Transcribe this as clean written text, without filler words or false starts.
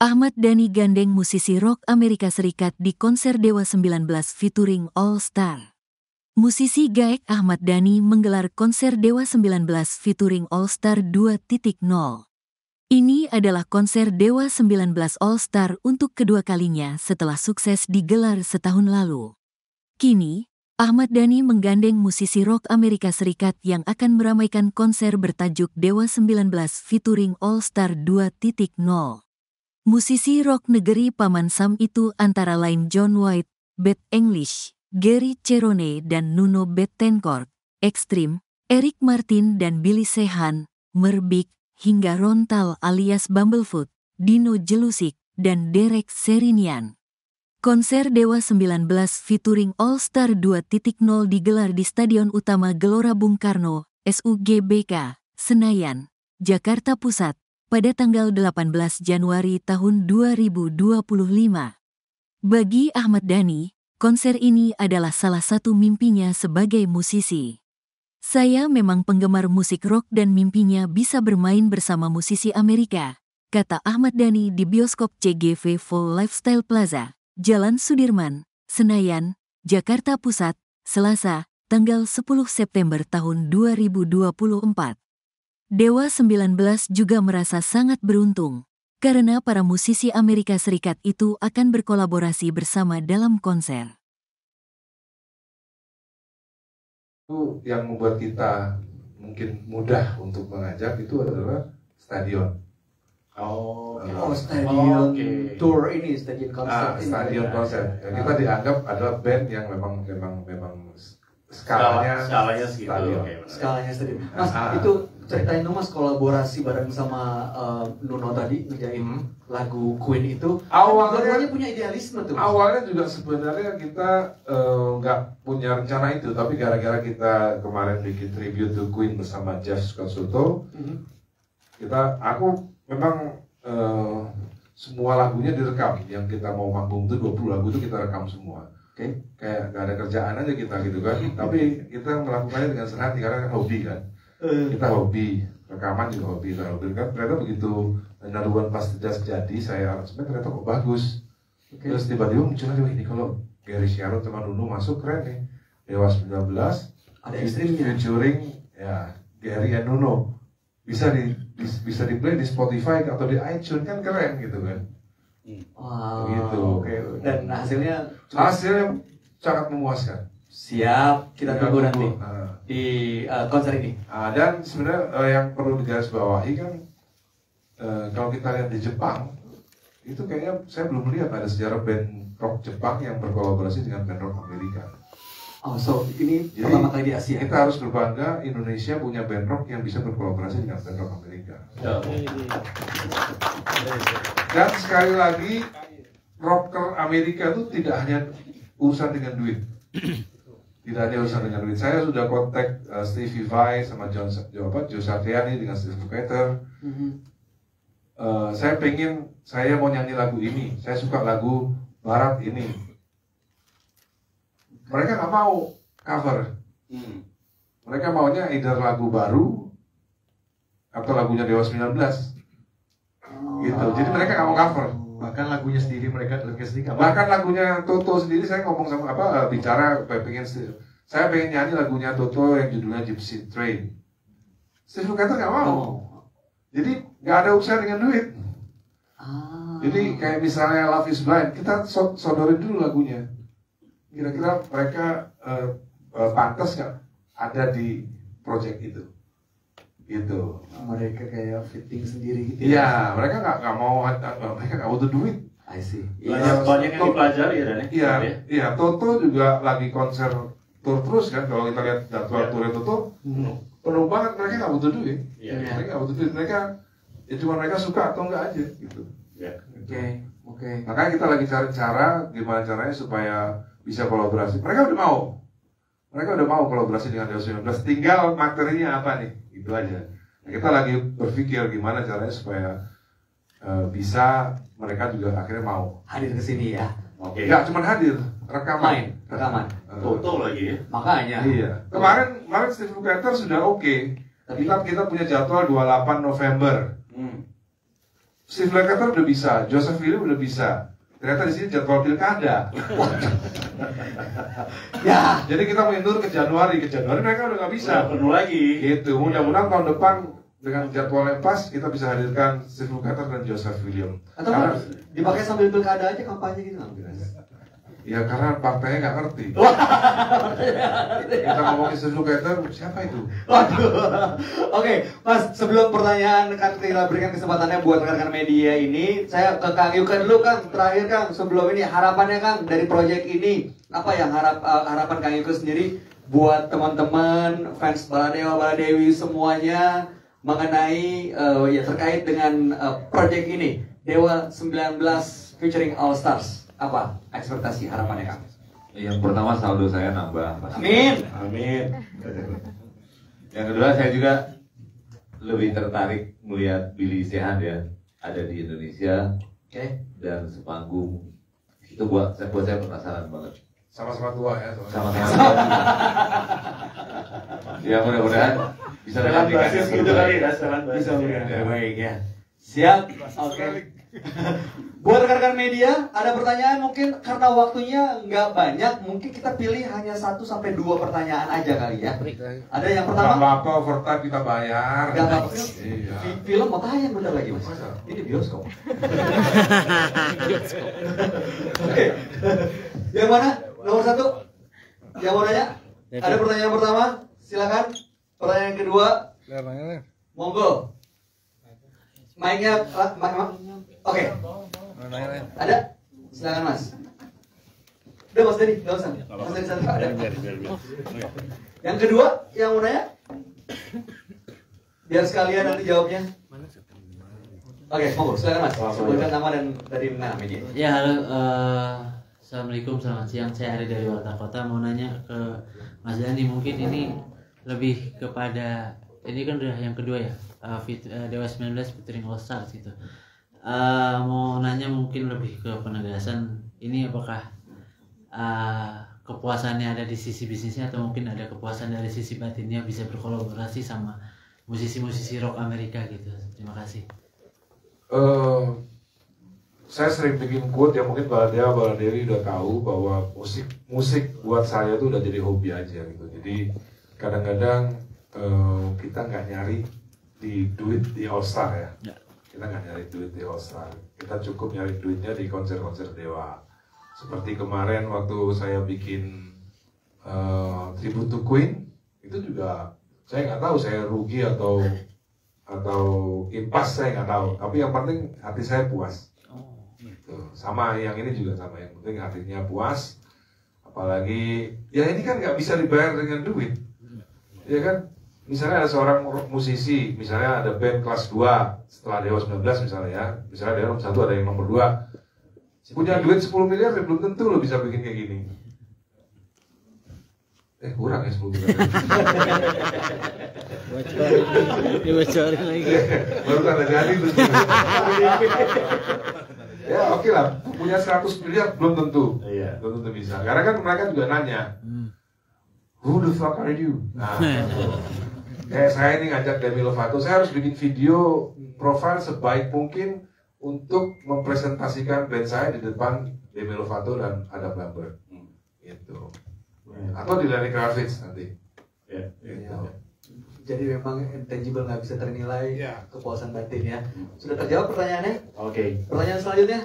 Ahmad Dhani gandeng musisi rock Amerika Serikat di konser Dewa 19 featuring All Star. Musisi gaek Ahmad Dhani menggelar konser Dewa 19 featuring All Star 2.0. Ini adalah konser Dewa 19 All Star untuk kedua kalinya setelah sukses digelar setahun lalu. Kini, Ahmad Dhani menggandeng musisi rock Amerika Serikat yang akan meramaikan konser bertajuk Dewa 19 featuring All Star 2.0. Musisi rock negeri Paman Sam itu antara lain John White, Beth English, Gary Cherone dan Nuno Bettencourt, Extreme, Eric Martin dan Billy Sheehan, Merbik, hingga Rontal alias Bumblefoot, Dino Jelusik, dan Derek Sherinian. Konser Dewa 19 featuring All Star 2.0 digelar di Stadion Utama Gelora Bung Karno, SUGBK, Senayan, Jakarta Pusat, pada tanggal 18 Januari tahun 2025. Bagi Ahmad Dhani, konser ini adalah salah satu mimpinya sebagai musisi. Saya memang penggemar musik rock dan mimpinya bisa bermain bersama musisi Amerika, kata Ahmad Dhani di bioskop CGV Full Lifestyle Plaza, Jalan Sudirman, Senayan, Jakarta Pusat, Selasa, tanggal 10 September tahun 2024. Dewa 19 juga merasa sangat beruntung, karena para musisi Amerika Serikat itu akan berkolaborasi bersama dalam konser. Itu yang membuat kita mungkin mudah untuk mengajak itu adalah stadion. Stadion tour ini, stadion konser. Stadion konser. Ya, kita dianggap adalah band yang memang skalanya segitu. Stadion. Skalanya stadion. Mas, itu ceritain dong Mas, kolaborasi bareng sama Nuno tadi ngerjain lagu Queen itu. Awalnya punya idealisme tuh Mas. Awalnya juga sebenarnya kita nggak punya rencana itu, tapi gara-gara kita kemarin bikin tribute to Queen bersama Jeff Scott Soto, aku memang semua lagunya direkam. Yang kita mau manggung itu 20 lagu itu kita rekam semua. Kayak nggak ada kerjaan aja kita gitu kan. Tapi kita melakukannya dengan senang hati karena hobi kan. Kita hobi, rekaman juga hobi, kan ternyata begitu Naruan pas jadi saya sebenarnya ternyata kok bagus. Terus tiba-tiba muncul lagi, ini kalau Gary Sharon sama Nuno masuk keren nih. Dewa 19 ada Extreme-nya featuring ya Gary and Nuno, bisa di play di Spotify atau di iTunes, kan keren gitu kan. Gitu. Dan hasilnya sangat memuaskan. Siap, kita tunggu nanti di konser ini. Dan sebenarnya yang perlu digarisbawahi kan, kalau kita lihat di Jepang, itu kayaknya saya belum lihat ada sejarah band rock Jepang yang berkolaborasi dengan band rock Amerika. Ini pertama kali di Asia. Kita harus berbangga Indonesia punya band rock yang bisa berkolaborasi dengan band rock Amerika. Dan sekali lagi, rocker Amerika itu tidak hanya urusan dengan duit. Tidak ada urusan dengan duit. Saya sudah kontak Stevie Vai sama Joe Satriani dengan Steve Lukather. Saya mau nyanyi lagu ini. Saya suka lagu barat ini. Mereka nggak mau cover. Mereka maunya either lagu baru atau lagunya Dewa 19. Gitu. Jadi mereka nggak mau cover. Bahkan lagunya sendiri Bahkan lagunya Toto sendiri, saya ngomong sama saya pengen nyanyi lagunya Toto yang judulnya Gypsy Train. Steve Lukather nggak mau. Jadi nggak ada urusan dengan duit. Jadi kayak misalnya Love Is Blind, kita sodorin dulu lagunya. Kira-kira mereka pantas nggak ada di project itu. Gitu. Mereka kayak fitting sendiri gitu. Iya, mereka nggak mau, mereka nggak butuh duit. I see. Banyak yang dipelajari ya, Iya, Toto juga lagi konser tour terus kan. Kalau kita lihat jadwal tournya Toto, penuh banget. Mereka nggak butuh duit. Mereka nggak butuh duit. Cuma mereka suka atau enggak aja gitu. Oke. Makanya kita lagi cari cara gimana caranya supaya bisa kolaborasi. Mereka udah mau kolaborasi dengan Dewa 19. Tinggal materinya apa nih? Itu aja. Nah, kita lagi berpikir gimana caranya supaya bisa mereka juga akhirnya mau hadir ke sini ya. Nggak cuma hadir, rekaman. Foto lagi ya. Makanya. Iya. Kemarin Steve Lukather sudah oke. Kita punya jadwal 28 November. Steve Lukather udah bisa, Joseph William udah bisa. Ternyata di sini jadwal pilkada. Ya. Jadi kita mundur ke Januari mereka udah nggak bisa. Penuh lagi. Gitu. Mudah-mudahan tahun depan dengan jadwal yang pas kita bisa hadirkan Steve Lukather dan Joseph William. Atau karena, dipakai sambil pilkada aja kampanye gitu kan? ya karena partainya nggak ngerti. Kita ngomongin Steve Lukather, siapa itu? Waduh. Oke, Mas, sebelum pertanyaan kan kita berikan kesempatannya buat rekan-rekan media ini, saya ke Kang Yukan dulu, Kang. Terakhir, Kang, sebelum ini harapannya, Kang, dari proyek ini apa yang harapan Kang Yukan sendiri buat teman-teman fans Baladewa, Baladewi semuanya mengenai ya terkait dengan proyek ini Dewa 19 featuring All Stars. Apa ekspektasi harapannya, Kang? Yang pertama saldo saya nambah. Amin. Amin. Yang kedua saya juga lebih tertarik melihat Billy Sheehan ya ada di Indonesia. Oke. Dan sepanggung itu buat saya penasaran banget. Sama-sama tua ya. Sama-sama. Ya mudah-mudahan bisa Dengan menjadikan basis yang gitu terbaik. kali ya, sekarang Bisa basis. ya. Baik ya. Siap. Oke. Buat rekan-rekan media, ada pertanyaan mungkin karena waktunya nggak banyak, mungkin kita pilih hanya 1 sampai 2 pertanyaan aja kali ya. Ada yang Nggak pertama? apa-apa, overtime kita bayar. Nggak apa-apa. Iya. Film mau tayang bentar lagi, Mas. Masa? Ini bioskop. Oke. Yang mana? Nomor 1? Yang mau nanya? Ada pertanyaan pertama? Silakan. Pertanyaan kedua? Monggo. Mic-nya, oke. Ada? Silakan, Mas. Udah, Mas Denny, nggak usah. Mas Denny sana ada. Yang kedua, yang mau nanya? Biar sekalian nanti jawabnya. Oke, monggo, silakan, Mas. Sebutkan nama dan dari mana media. Ya, halo. Assalamualaikum, selamat siang. Saya Ari dari Warta Kota. Mau nanya ke Mas Dani, mungkin ini lebih kepada, ini kan udah yang kedua ya, Dewa 19 featuring All Stars gitu. Mau nanya mungkin lebih ke penegasan, ini apakah kepuasannya ada di sisi bisnisnya atau mungkin ada kepuasan dari sisi batinnya bisa berkolaborasi sama musisi-musisi rock Amerika gitu. Terima kasih. Saya sering bikin quote yang mungkin Baladewi udah tahu bahwa musik buat saya tuh udah jadi hobi aja gitu. Jadi kadang-kadang kita nggak nyari duit di All Star ya. Kita nggak nyari duit di All Star. Kita cukup nyari duitnya di konser-konser Dewa. Seperti kemarin waktu saya bikin tribute to Queen, itu juga saya nggak tahu saya rugi atau impas, saya nggak tahu. Tapi yang penting hati saya puas. Gitu. Sama yang ini juga sama, yang penting hatinya puas. Apalagi ya ini kan nggak bisa dibayar dengan duit, ya kan? Misalnya ada seorang musisi, misalnya ada band kelas 2 setelah Dewa 19 misalnya ya, misalnya Dewa nomor 1 ada yang nomor 2, punya duit 10 miliar ya belum tentu lo bisa bikin kayak gini. Kurang ya 10 miliar. Dibocorin lagi. Baru tanda jadi terus. Ya oke lah, punya 100 miliar belum tentu. Iya. Belum tentu bisa. Karena kan mereka juga nanya, who the fuck are you? Nah, kayak saya ini ngajak Demi Lovato, saya harus bikin video profile sebaik mungkin untuk mempresentasikan band saya di depan Demi Lovato dan Adam Lambert. Gitu. Atau di Lenny Kravitz nanti. Ya. Gitu. Jadi memang intangible nggak bisa ternilai Ya. kepuasan batin ya. Sudah terjawab pertanyaannya? Oke. Pertanyaan selanjutnya?